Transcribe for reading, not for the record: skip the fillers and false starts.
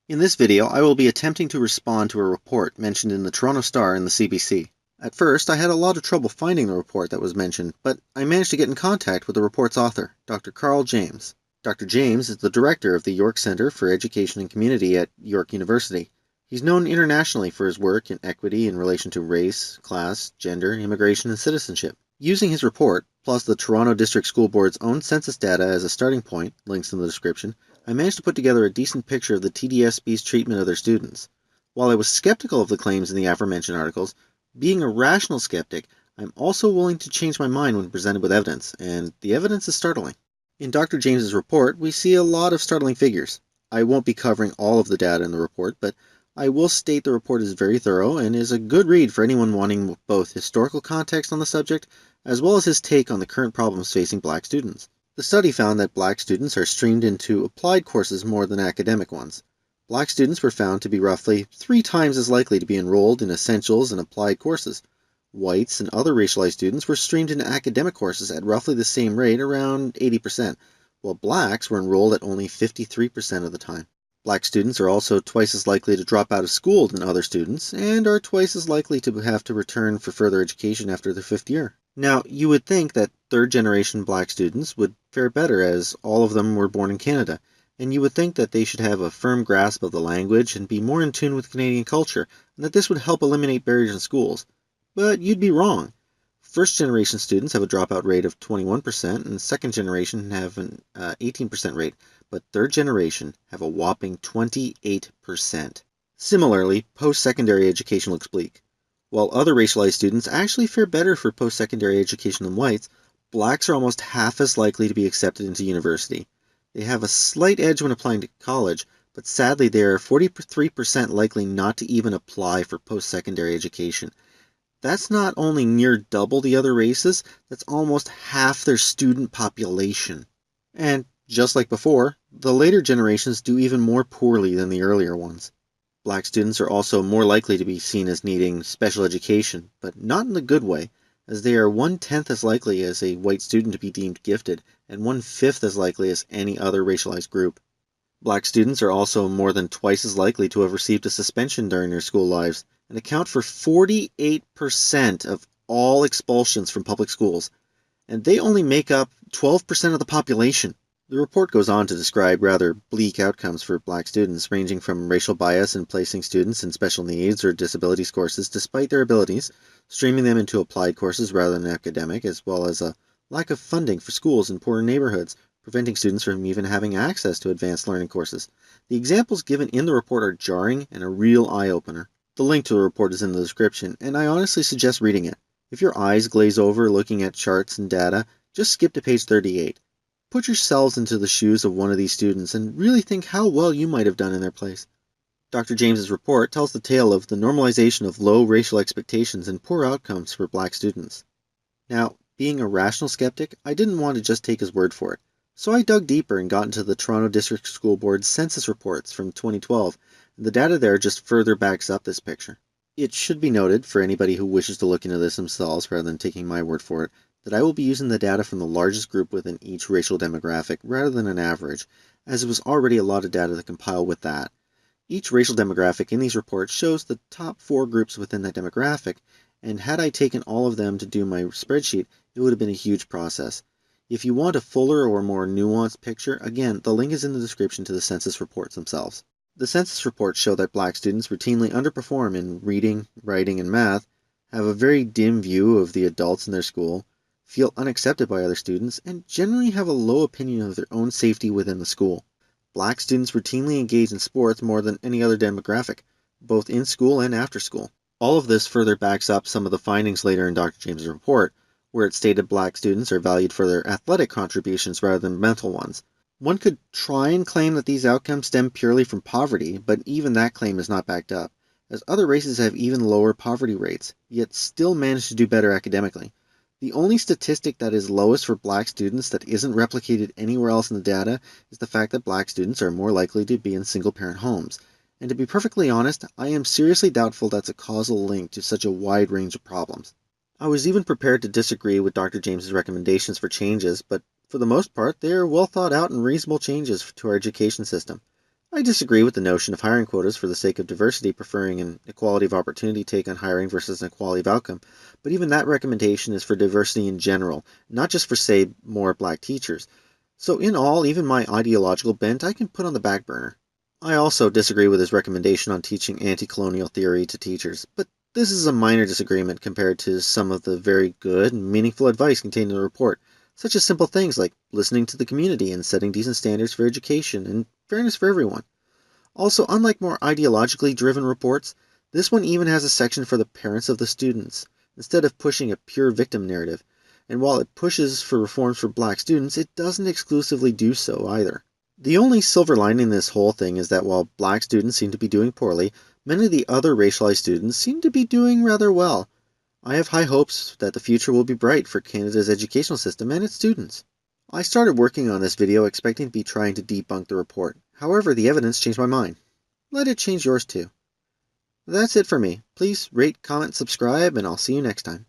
In this video, I will be attempting to respond to a report mentioned in the Toronto Star and the CBC. At first, I had a lot of trouble finding the report that was mentioned, but I managed to get in contact with the report's author, Dr. Carl James. Dr. James is the director of the York Centre for Education and Community at York University. He's known internationally for his work in equity in relation to race, class, gender, immigration, and citizenship. Using his report, plus the Toronto District School Board's own census data as a starting point, links in the description, I managed to put together a decent picture of the TDSB's treatment of their students. While I was skeptical of the claims in the aforementioned articles, being a rational skeptic, I'm also willing to change my mind when presented with evidence, and the evidence is startling. In Dr. James's report, we see a lot of startling figures. I won't be covering all of the data in the report, but I will state the report is very thorough and is a good read for anyone wanting both historical context on the subject, as well as his take on the current problems facing black students. The study found that black students are streamed into applied courses more than academic ones. Black students were found to be roughly 3 times as likely to be enrolled in essentials and applied courses. Whites and other racialized students were streamed into academic courses at roughly the same rate, around 80%, while blacks were enrolled at only 53% of the time. Black students are also twice as likely to drop out of school than other students, and are twice as likely to have to return for further education after their 5th year. Now, you would think that third-generation black students would fare better, as all of them were born in Canada, and you would think that they should have a firm grasp of the language and be more in tune with Canadian culture, and that this would help eliminate barriers in schools. But you'd be wrong. First-generation students have a dropout rate of 21%, and second-generation have an 18% rate, but third-generation have a whopping 28%. Similarly, post-secondary education looks bleak. While other racialized students actually fare better for post-secondary education than whites, blacks are almost half as likely to be accepted into university. They have a slight edge when applying to college, but sadly they are 43% likely not to even apply for post-secondary education. That's not only near double the other races, that's almost half their student population. And just like before, the later generations do even more poorly than the earlier ones. Black students are also more likely to be seen as needing special education, but not in the good way, as they are 1/10 as likely as a white student to be deemed gifted, and 1/5 as likely as any other racialized group. Black students are also more than twice as likely to have received a suspension during their school lives, and account for 48% of all expulsions from public schools, and they only make up 12% of the population. The report goes on to describe rather bleak outcomes for black students, ranging from racial bias in placing students in special needs or disabilities courses despite their abilities, streaming them into applied courses rather than academic, as well as a lack of funding for schools in poorer neighborhoods, preventing students from even having access to advanced learning courses. The examples given in the report are jarring and a real eye-opener. The link to the report is in the description, and I honestly suggest reading it. If your eyes glaze over looking at charts and data, just skip to page 38. Put yourselves into the shoes of one of these students and really think how well you might have done in their place. Dr. James's report tells the tale of the normalization of low racial expectations and poor outcomes for black students. Now, being a rational skeptic, I didn't want to just take his word for it, so I dug deeper and got into the Toronto District School Board's census reports from 2012, and the data there just further backs up this picture. It should be noted, for anybody who wishes to look into this themselves rather than taking my word for it, that I will be using the data from the largest group within each racial demographic rather than an average, as it was already a lot of data to compile with that. Each racial demographic in these reports shows the top 4 groups within that demographic, and had I taken all of them to do my spreadsheet, it would have been a huge process. If you want a fuller or more nuanced picture, again, the link is in the description to the census reports themselves. The census reports show that black students routinely underperform in reading, writing, and math, have a very dim view of the adults in their school, feel unaccepted by other students, and generally have a low opinion of their own safety within the school. Black students routinely engage in sports more than any other demographic, both in school and after school. All of this further backs up some of the findings later in Dr. James' report, where it stated black students are valued for their athletic contributions rather than mental ones. One could try and claim that these outcomes stem purely from poverty, but even that claim is not backed up, as other races have even lower poverty rates, yet still manage to do better academically. The only statistic that is lowest for black students that isn't replicated anywhere else in the data is the fact that black students are more likely to be in single-parent homes. And to be perfectly honest, I am seriously doubtful that's a causal link to such a wide range of problems. I was even prepared to disagree with Dr. James's recommendations for changes, but for the most part, they are well thought out and reasonable changes to our education system. I disagree with the notion of hiring quotas for the sake of diversity, preferring an equality of opportunity take on hiring versus an equality of outcome, but even that recommendation is for diversity in general, not just for, say, more black teachers. So in all, even my ideological bent I can put on the back burner. I also disagree with his recommendation on teaching anti-colonial theory to teachers, but this is a minor disagreement compared to some of the very good and meaningful advice contained in the report, such as simple things like listening to the community and setting decent standards for education and fairness for everyone. Also, unlike more ideologically driven reports, this one even has a section for the parents of the students, instead of pushing a pure victim narrative. And while it pushes for reforms for black students, it doesn't exclusively do so either. The only silver lining in this whole thing is that while black students seem to be doing poorly, many of the other racialized students seem to be doing rather well. I have high hopes that the future will be bright for Canada's educational system and its students. I started working on this video expecting to be trying to debunk the report. However, the evidence changed my mind. Let it change yours too. That's it for me. Please rate, comment, subscribe, and I'll see you next time.